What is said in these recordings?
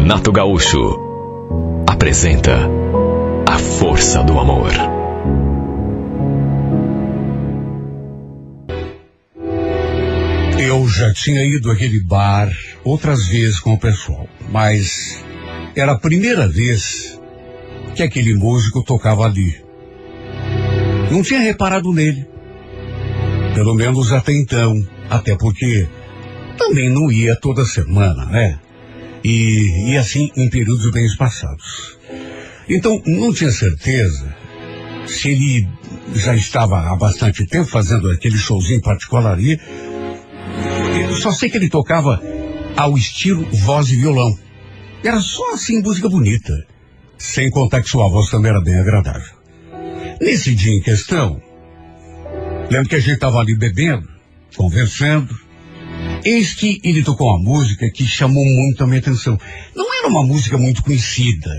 Renato Gaúcho apresenta A Força do Amor. Eu já tinha ido àquele bar outras vezes com o pessoal, mas era a primeira vez que aquele músico tocava ali. Não tinha reparado nele, pelo menos até então, até porque também não ia toda semana, né? E assim em períodos bem espaçados. Então não tinha certeza se ele já estava há bastante tempo fazendo aquele showzinho particular ali. Eu só sei que ele tocava ao estilo voz e violão. Era só assim música bonita, sem contar que sua voz também era bem agradável. Nesse dia em questão, lembro que a gente estava ali bebendo, conversando. Eis que ele tocou uma música que chamou muito a minha atenção. Não era uma música muito conhecida.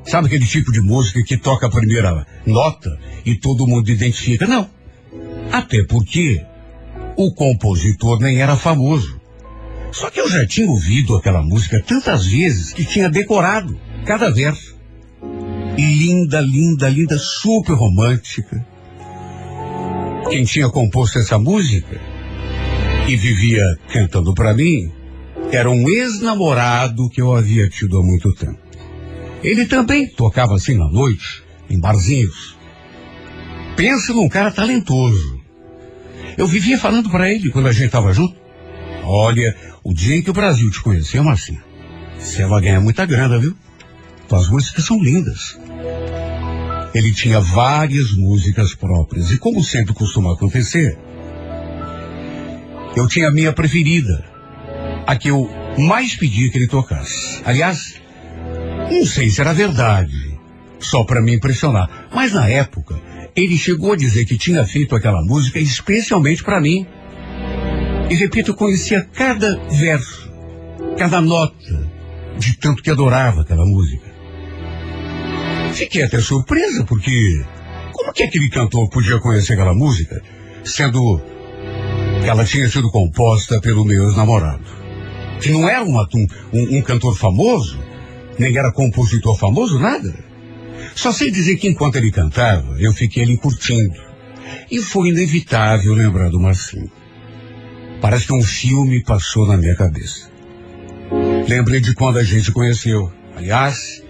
Sabe aquele tipo de música que toca a primeira nota e todo mundo identifica? Não. Até porque o compositor nem era famoso. Só que eu já tinha ouvido aquela música tantas vezes que tinha decorado cada verso. Linda, linda, linda, super romântica. Quem tinha composto essa música e vivia cantando para mim era um ex-namorado que eu havia tido há muito tempo. Ele também tocava assim na noite, em barzinhos. Pensa num cara talentoso. Eu vivia falando para ele quando a gente estava junto: olha, o dia em que o Brasil te conhecer, Marcinho, você vai ganhar muita grana, viu? Tuas músicas são lindas. Ele tinha várias músicas próprias e, como sempre costuma acontecer, eu tinha a minha preferida, a que eu mais pedia que ele tocasse. Aliás, não sei se era verdade, só para me impressionar, mas na época ele chegou a dizer que tinha feito aquela música especialmente para mim. E repito, eu conhecia cada verso, cada nota, de tanto que adorava aquela música. Fiquei até surpresa, porque como que aquele cantor podia conhecer aquela música, sendo que ela tinha sido composta pelo meu ex-namorado, que não era um cantor famoso, nem era compositor famoso, nada. Só sei dizer que enquanto ele cantava, eu fiquei ali curtindo. E foi inevitável lembrar do Marcinho. Parece que um filme passou na minha cabeça. Lembrei de quando a gente se conheceu. Aliás,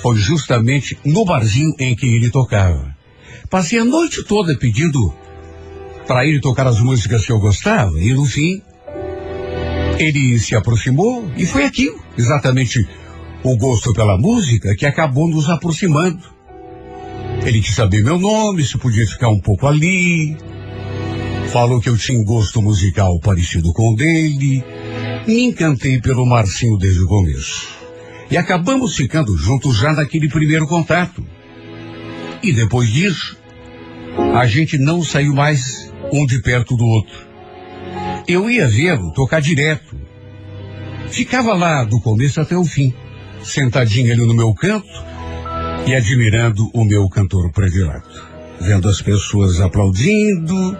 foi justamente no barzinho em que ele tocava. Passei a noite toda pedindo para ele tocar as músicas que eu gostava, e no fim, ele se aproximou e foi aquilo, exatamente o gosto pela música que acabou nos aproximando. Ele quis saber meu nome, se podia ficar um pouco ali. Falou que eu tinha um gosto musical parecido com o dele. Me encantei pelo Marcinho desde o começo. E acabamos ficando juntos já naquele primeiro contato. E depois disso, a gente não saiu mais um de perto do outro. Eu ia vê-lo tocar direto. Ficava lá do começo até o fim, sentadinho ali no meu canto e admirando o meu cantor predileto, vendo as pessoas aplaudindo,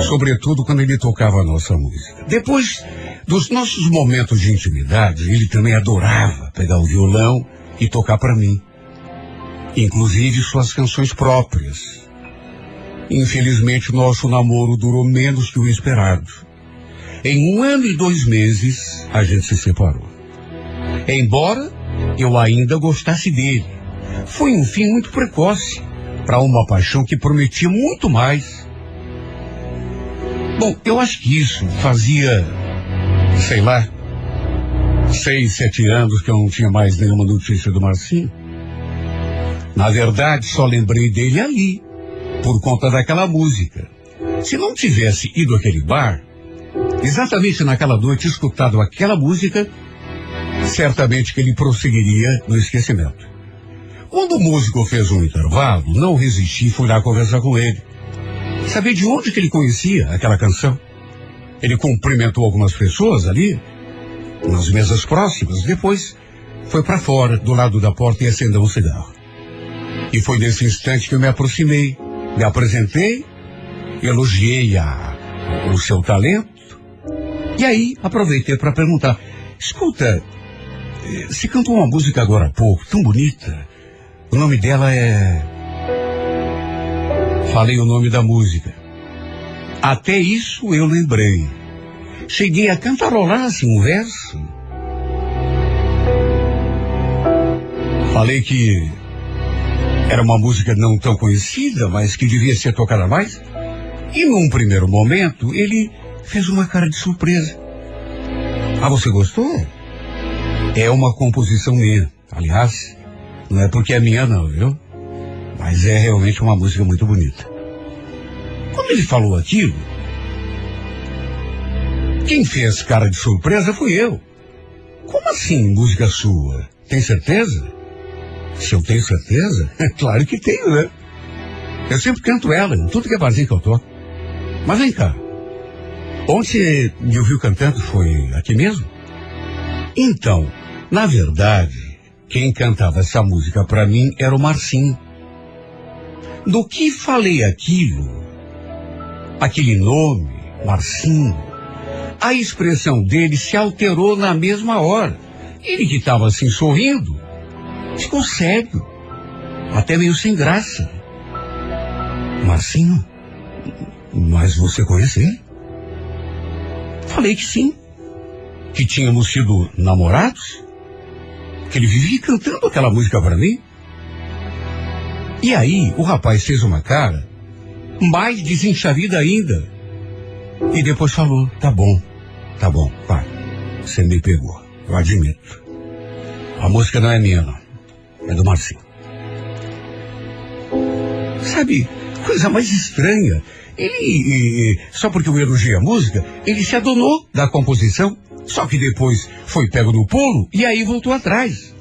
sobretudo quando ele tocava a nossa música. Depois dos nossos momentos de intimidade, ele também adorava pegar o violão e tocar para mim, inclusive suas canções próprias. Infelizmente, nosso namoro durou menos que o esperado. Em 1 ano e 2 meses, a gente se separou. Embora eu ainda gostasse dele, foi um fim muito precoce para uma paixão que prometia muito mais. Bom, eu acho que isso fazia, sei lá, 6, 7 anos que eu não tinha mais nenhuma notícia do Marcinho. Na verdade, só lembrei dele ali, por conta daquela música. Se não tivesse ido àquele bar, exatamente naquela noite, escutado aquela música, certamente que ele prosseguiria no esquecimento. Quando o músico fez um intervalo, não resisti e fui lá conversar com ele. Saber de onde que ele conhecia aquela canção. Ele cumprimentou algumas pessoas ali, nas mesas próximas, depois foi para fora, do lado da porta, e acendeu um cigarro. E foi nesse instante que eu me aproximei, me apresentei, elogiei o seu talento, e aí aproveitei para perguntar: escuta, Você cantou uma música agora há pouco, tão bonita. O nome dela é... Falei o nome da música. Até isso eu lembrei. Cheguei a cantarolar assim um verso. Falei que era uma música não tão conhecida, mas que devia ser tocada mais. E num primeiro momento, ele fez uma cara de surpresa. Ah, você gostou? É uma composição minha. Aliás, não é porque é minha não, viu? Mas é realmente uma música muito bonita. Quando ele falou aquilo, quem fez cara de surpresa fui eu. Como assim, música sua? Tem certeza? Se eu tenho certeza? É claro que tenho, né? Eu sempre canto ela em tudo que é barzinho que eu toco. Mas vem cá. Onde você me ouviu cantando foi aqui mesmo? Então, na verdade, quem cantava essa música pra mim era o Marcinho. Do que falei aquilo, aquele nome, Marcinho, a expressão dele se alterou na mesma hora. Ele que estava assim sorrindo, ficou sério, até meio sem graça. Marcinho, mas você conhece ele? Falei que sim, que tínhamos sido namorados, que ele vivia cantando aquela música para mim. E aí o rapaz fez uma cara mais desenchavida ainda e depois falou: tá bom, vai, você me pegou, eu admito. A música não é minha não, é do Marcinho. Sabe, coisa mais estranha. Ele, só porque eu elogiei a música, ele se adonou da composição, só que depois foi pego no pulo e aí voltou atrás.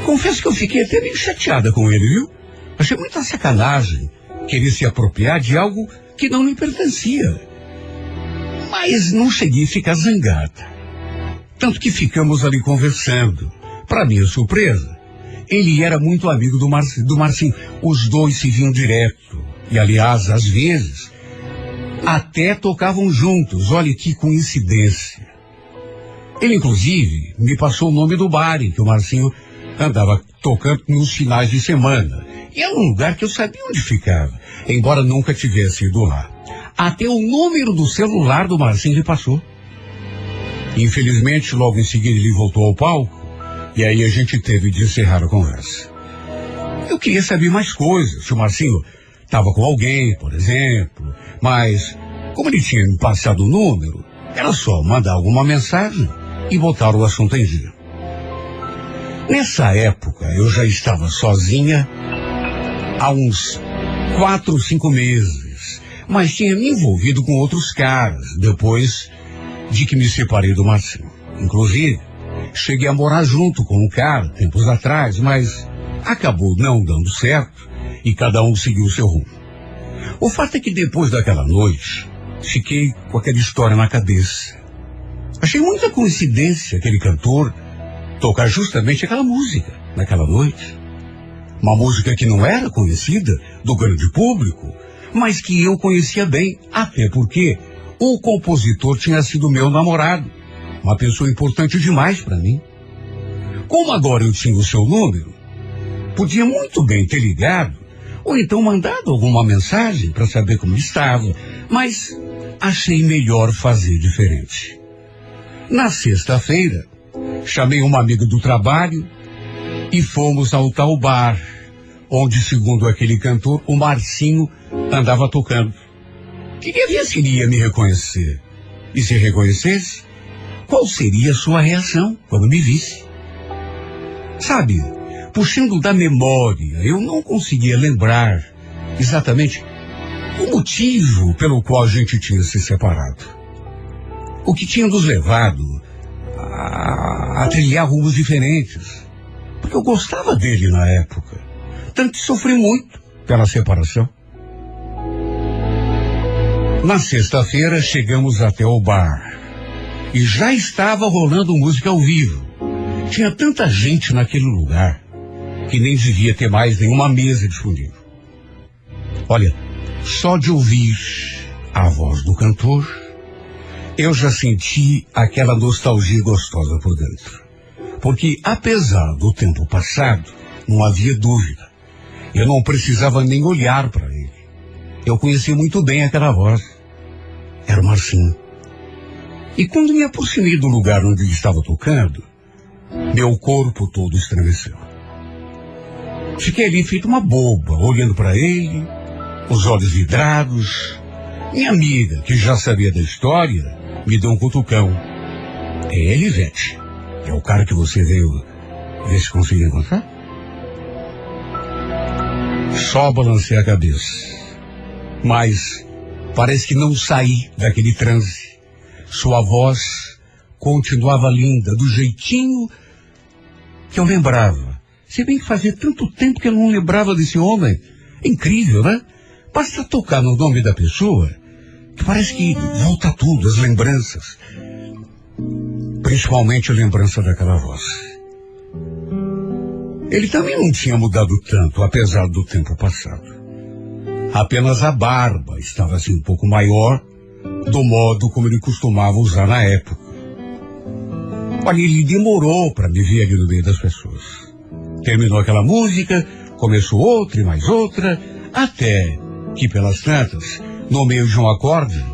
Confesso que eu fiquei até meio chateada com ele, viu? Achei muita sacanagem querer se apropriar de algo que não lhe pertencia. Mas não cheguei a ficar zangada. Tanto que ficamos ali conversando. Para minha surpresa, ele era muito amigo do Marcinho. Os dois se viam direto. E, aliás, às vezes, até tocavam juntos. Olha que coincidência. Ele, inclusive, me passou o nome do bar em que o Marcinho andava tocando nos finais de semana. E era um lugar que eu sabia onde ficava, embora nunca tivesse ido lá. Até o número do celular do Marcinho ele passou. Infelizmente, logo em seguida ele voltou ao palco, e aí a gente teve de encerrar a conversa. Eu queria saber mais coisas, se o Marcinho estava com alguém, por exemplo, mas como ele tinha me passado o número, era só mandar alguma mensagem e botar o assunto em dia. Nessa época, eu já estava sozinha há uns 4 ou 5 meses, mas tinha me envolvido com outros caras depois de que me separei do Marcinho. Inclusive, cheguei a morar junto com um cara tempos atrás, mas acabou não dando certo e cada um seguiu o seu rumo. O fato é que depois daquela noite, fiquei com aquela história na cabeça. Achei muita coincidência aquele cantor tocar justamente aquela música naquela noite. Uma música que não era conhecida do grande público, mas que eu conhecia bem, até porque o compositor tinha sido meu namorado, uma pessoa importante demais para mim. Como agora eu tinha o seu número, podia muito bem ter ligado, ou então mandado alguma mensagem para saber como estava, mas achei melhor fazer diferente. Na sexta-feira, chamei uma amiga do trabalho e fomos ao tal bar, onde, segundo aquele cantor, o Marcinho andava tocando. Queria ver se ele ia me reconhecer. E se reconhecesse, qual seria a sua reação quando me visse? Sabe, puxando da memória, eu não conseguia lembrar exatamente o motivo pelo qual a gente tinha se separado. O que tinha nos levado a trilhar rumos diferentes. Porque eu gostava dele na época. Tanto que sofri muito pela separação. Na sexta-feira chegamos até o bar. E já estava rolando música ao vivo. Tinha tanta gente naquele lugar que nem devia ter mais nenhuma mesa disponível. Olha, só de ouvir a voz do cantor, eu já senti aquela nostalgia gostosa por dentro. Porque, apesar do tempo passado, não havia dúvida. Eu não precisava nem olhar para ele. Eu conhecia muito bem aquela voz. Era o Marcinho. E quando me aproximei do lugar onde ele estava tocando, meu corpo todo estremeceu. Fiquei ali feito uma boba, olhando para ele, os olhos vidrados. Minha amiga, que já sabia da história, me deu um cutucão. É ele, Ivete? É o cara que você veio ver se conseguia encontrar? Só balancei a cabeça. Mas parece que não saí daquele transe. Sua voz continuava linda, do jeitinho que eu lembrava. Se bem que fazia tanto tempo que eu não lembrava desse homem. É incrível, né? Basta tocar no nome da pessoa, que parece que volta tudo, as lembranças. Principalmente a lembrança daquela voz. Ele também não tinha mudado tanto, apesar do tempo passado. Apenas a barba estava assim um pouco maior, do modo como ele costumava usar na época. Olha, ele demorou para me ver ali no meio das pessoas. Terminou aquela música, começou outra e mais outra, até que pelas tantas, no meio de um acorde,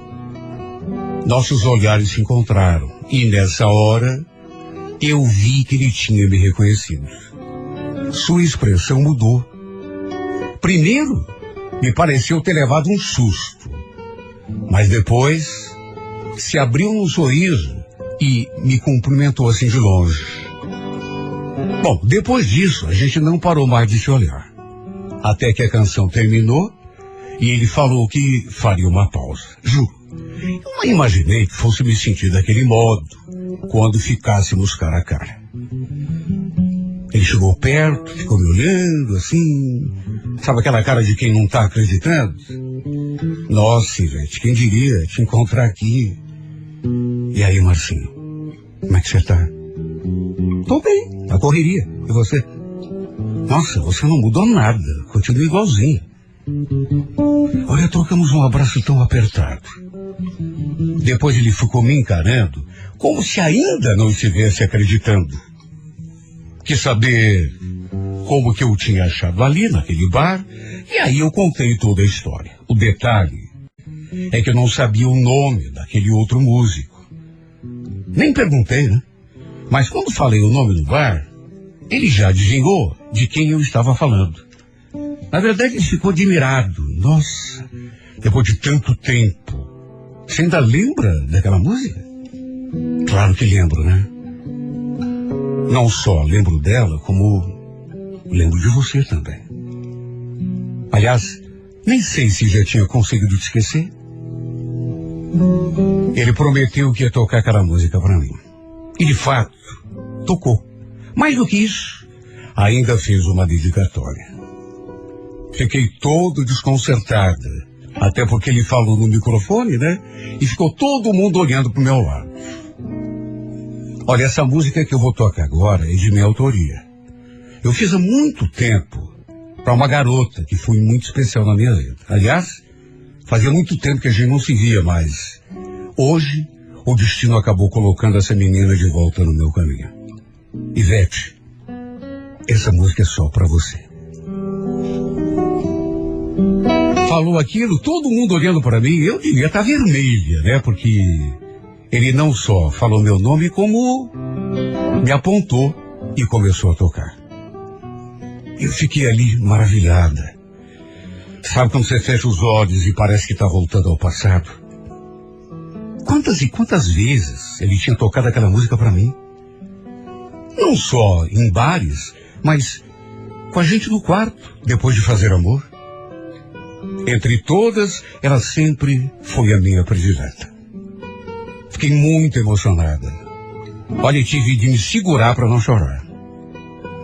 nossos olhares se encontraram. E nessa hora, eu vi que ele tinha me reconhecido. Sua expressão mudou. Primeiro, me pareceu ter levado um susto. Mas depois, se abriu num sorriso e me cumprimentou assim de longe. Bom, depois disso, a gente não parou mais de se olhar. Até que a canção terminou e ele falou que faria uma pausa. Juro, eu não imaginei que fosse me sentir daquele modo quando ficássemos cara a cara. Ele chegou perto, ficou me olhando assim, sabe aquela cara de quem não está acreditando? Nossa, Ivete, quem diria te encontrar aqui? E aí, Marcinho, como é que você tá? Tô bem, na correria. E você? Nossa, você não mudou nada, continua igualzinho. Olha, trocamos um abraço tão apertado. Depois ele ficou me encarando como se ainda não estivesse acreditando. Quis saber como que eu tinha achado ali naquele bar, e aí eu contei toda a história. O detalhe é que eu não sabia o nome daquele outro músico. Nem perguntei, né? Mas quando falei o nome do bar, ele já adivinhou de quem eu estava falando. Na verdade, ele ficou admirado. Nossa, depois de tanto tempo, você ainda lembra daquela música? Claro que lembro, né? Não só lembro dela, como lembro de você também. Aliás, nem sei se já tinha conseguido te esquecer. Ele prometeu que ia tocar aquela música para mim. E de fato, tocou. Mais do que isso, ainda fez uma dedicatória. Fiquei todo desconcertado, até porque ele falou no microfone, né? E ficou todo mundo olhando pro meu lado. Olha, essa música que eu vou tocar agora é de minha autoria. Eu fiz há muito tempo para uma garota que foi muito especial na minha vida. Aliás, fazia muito tempo que a gente não se via, mas hoje o destino acabou colocando essa menina de volta no meu caminho. Ivete, essa música é só para você. Falou aquilo, todo mundo olhando para mim, eu devia estar vermelha, né? Porque ele não só falou meu nome, como me apontou e começou a tocar. Eu fiquei ali maravilhada. Sabe quando você fecha os olhos e parece que está voltando ao passado? Quantas e quantas vezes ele tinha tocado aquela música para mim? Não só em bares, mas com a gente no quarto, depois de fazer amor. Entre todas, ela sempre foi a minha predileta. Fiquei muito emocionada. Olha, tive de me segurar para não chorar.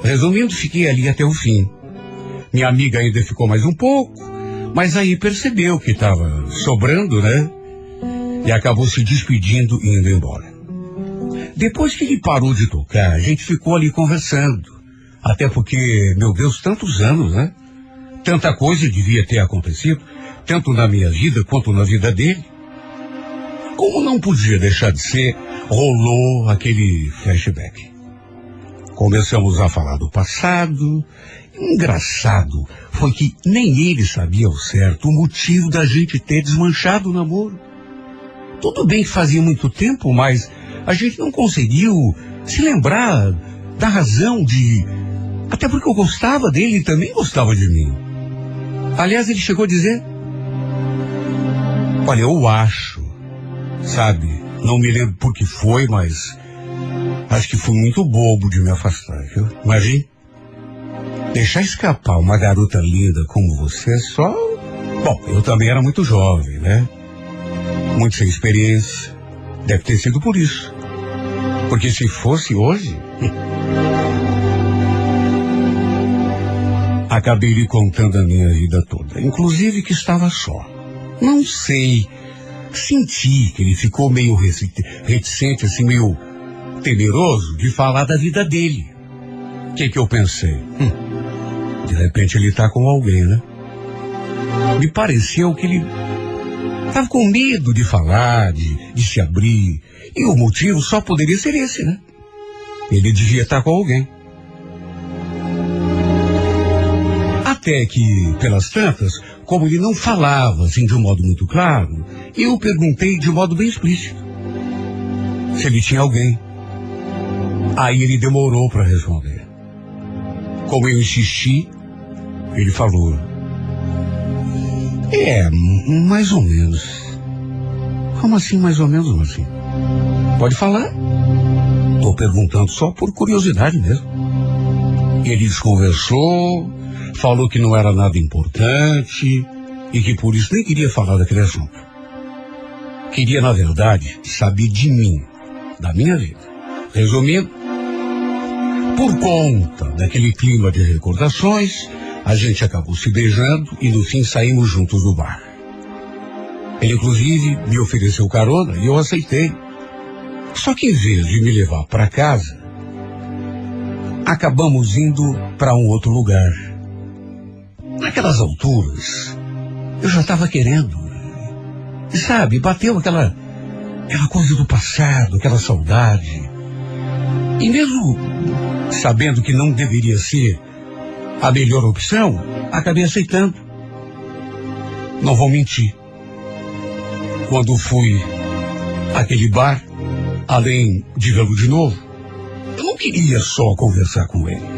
Resumindo, fiquei ali até o fim. Minha amiga ainda ficou mais um pouco, mas aí percebeu que estava sobrando, né? E acabou se despedindo e indo embora. Depois que ele parou de tocar, a gente ficou ali conversando. Até porque, meu Deus, tantos anos, né? Tanta coisa devia ter acontecido, tanto na minha vida quanto na vida dele. Como não podia deixar de ser, rolou aquele flashback. Começamos a falar do passado. Engraçado foi que nem ele sabia ao certo o motivo da gente ter desmanchado o namoro. Tudo bem que fazia muito tempo, mas a gente não conseguiu se lembrar da razão de... Até porque eu gostava dele e também gostava de mim. Aliás, ele chegou a dizer... Olha, eu acho, sabe, não me lembro por que foi, mas acho que fui muito bobo de me afastar, viu? Imagine, deixar escapar uma garota linda como você só... Bom, eu também era muito jovem, né? Muito sem experiência. Deve ter sido por isso. Porque se fosse hoje... Acabei lhe contando a minha vida toda, inclusive que estava só. Não sei, senti que ele ficou meio reticente, assim, meio temeroso de falar da vida dele. O que eu pensei? De repente ele está com alguém, né? Me pareceu que ele estava com medo de falar, de se abrir, e o motivo só poderia ser esse, né? Ele devia estar com alguém. Até que, pelas tantas, como ele não falava assim de um modo muito claro, eu perguntei de modo bem explícito se ele tinha alguém. Aí ele demorou para responder. Como eu insisti, ele falou: mais ou menos. Como assim, mais ou menos? Assim? Pode falar. Estou perguntando só por curiosidade mesmo. Ele desconversou, falou que não era nada importante e que por isso nem queria falar daquele assunto. Queria, na verdade, saber de mim, da minha vida. Resumindo, por conta daquele clima de recordações, a gente acabou se beijando e no fim saímos juntos do bar. Ele, inclusive, me ofereceu carona e eu aceitei. Só que em vez de me levar para casa, acabamos indo para um outro lugar. Naquelas alturas, eu já estava querendo. E sabe, bateu aquela coisa do passado, aquela saudade. E mesmo sabendo que não deveria ser a melhor opção, acabei aceitando. Não vou mentir. Quando fui àquele bar, além de vê-lo de novo, eu não queria só conversar com ele.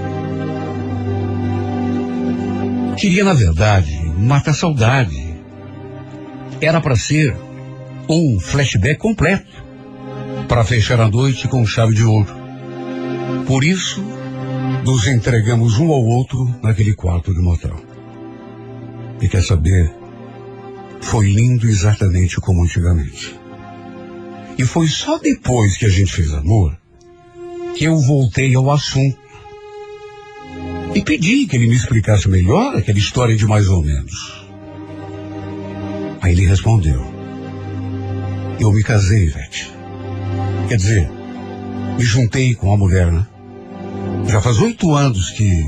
Queria, na verdade, matar a saudade. Era para ser um flashback completo, para fechar a noite com chave de ouro. Por isso, nos entregamos um ao outro naquele quarto de motel. E quer saber? Foi lindo exatamente como antigamente. E foi só depois que a gente fez amor que eu voltei ao assunto. E pedi que ele me explicasse melhor aquela história de mais ou menos. Aí ele respondeu: eu me casei, Ivete. Quer dizer, me juntei com uma mulher, né? Já faz 8 anos que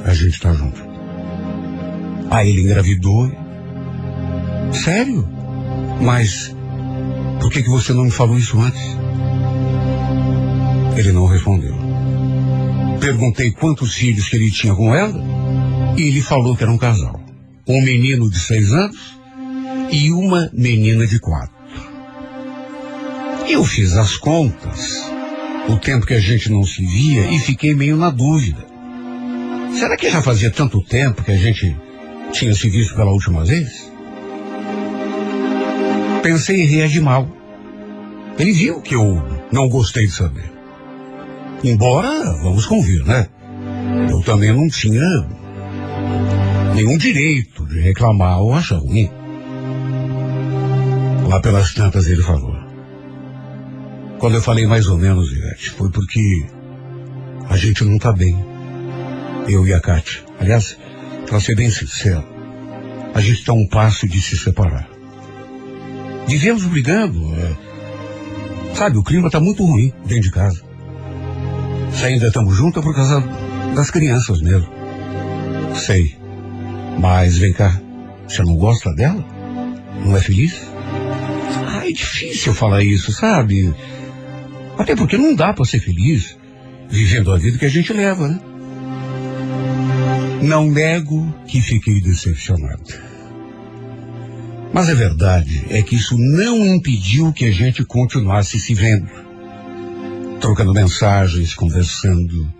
a gente está junto. Aí ele engravidou. Sério? Mas por que você não me falou isso antes? Ele não respondeu. Perguntei quantos filhos que ele tinha com ela e ele falou que era um casal. Um menino de 6 anos e uma menina de 4. Eu fiz as contas, o tempo que a gente não se via, e fiquei meio na dúvida. Será que já fazia tanto tempo que a gente tinha se visto pela última vez? Pensei em reagir mal. Ele viu que eu não gostei de saber. Embora, vamos convir, né? Eu também não tinha nenhum direito de reclamar ou achar ruim. Lá pelas tantas ele falou: quando eu falei mais ou menos, Ivete, foi porque a gente não tá bem. Eu e a Kátia. Aliás, para ser bem sincero, a gente está a um passo de se separar. Vivemos brigando. Sabe, o clima tá muito ruim dentro de casa. Se ainda estamos juntos é por causa das crianças mesmo. Sei. Mas vem cá, você não gosta dela? Não é feliz? é difícil falar isso, sabe? Até porque não dá para ser feliz vivendo a vida que a gente leva, né? Não nego que fiquei decepcionado. Mas a verdade é que isso não impediu que a gente continuasse se vendo, trocando mensagens, conversando.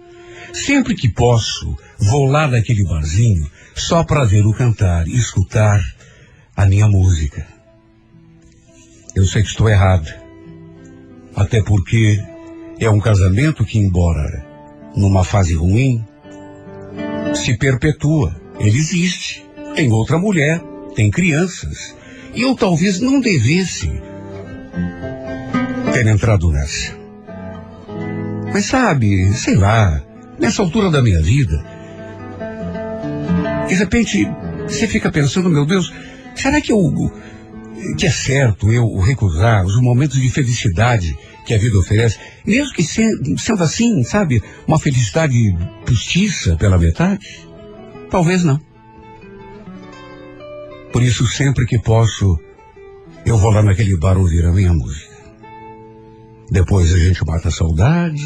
Sempre que posso, vou lá naquele barzinho só para vê-lo cantar e escutar a minha música. Eu sei que estou errado. Até porque é um casamento que, embora numa fase ruim, se perpetua. Ele existe. Tem outra mulher, tem crianças. E eu talvez não devesse ter entrado nessa. Mas sabe, sei lá, nessa altura da minha vida, de repente você fica pensando, meu Deus, será que é certo eu recusar os momentos de felicidade que a vida oferece, mesmo que sendo assim, sabe, uma felicidade postiça pela metade? Talvez não. Por isso, sempre que posso, eu vou lá naquele bar ouvir a minha música. Depois a gente mata a saudade.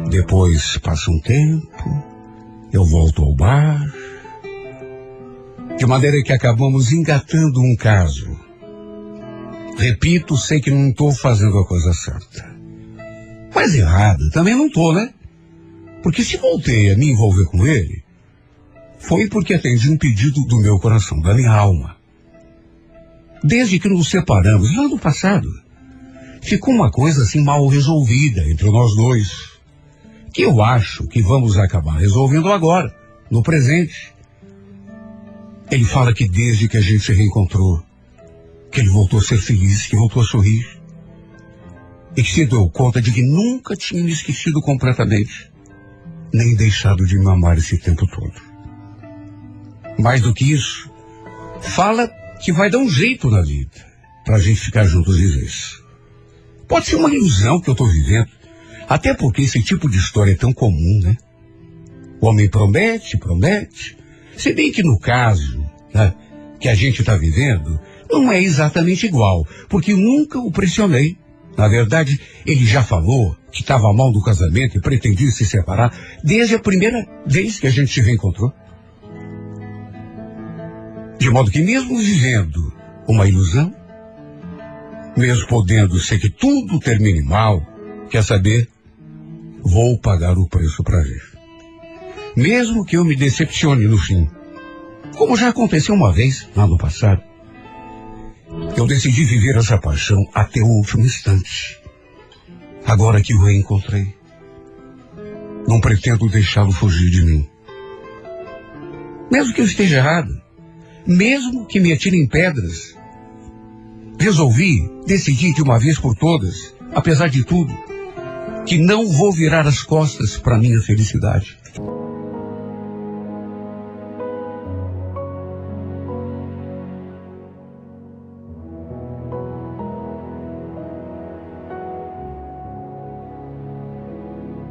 Depois passa um tempo, eu volto ao bar. De maneira que acabamos engatando um caso. Repito, sei que não estou fazendo a coisa certa. Mas errada também não estou, né? Porque se voltei a me envolver com ele, foi porque atendi um pedido do meu coração, da minha alma. Desde que nos separamos, lá no passado, ficou uma coisa assim mal resolvida entre nós dois, que eu acho que vamos acabar resolvendo agora, no presente. Ele fala que desde que a gente se reencontrou, que ele voltou a ser feliz, que voltou a sorrir, e que se deu conta de que nunca tinha me esquecido completamente, nem deixado de me amar esse tempo todo. Mais do que isso, fala que vai dar um jeito na vida pra gente ficar juntos de vez. Pode ser uma ilusão que eu tô vivendo, até porque esse tipo de história é tão comum, né? O homem promete, se bem que no caso, né, que a gente tá vivendo, não é exatamente igual, porque nunca o pressionei. Na verdade, ele já falou que estava mal no casamento e pretendia se separar desde a primeira vez que a gente se reencontrou. De modo que mesmo vivendo uma ilusão, mesmo podendo ser que tudo termine mal, quer saber, vou pagar o preço para ver. Mesmo que eu me decepcione no fim, como já aconteceu uma vez, lá no passado, eu decidi viver essa paixão até o último instante. Agora que o reencontrei, não pretendo deixá-lo fugir de mim. Mesmo que eu esteja errado, mesmo que me atirem pedras, decidi de uma vez por todas, apesar de tudo, que não vou virar as costas para minha felicidade.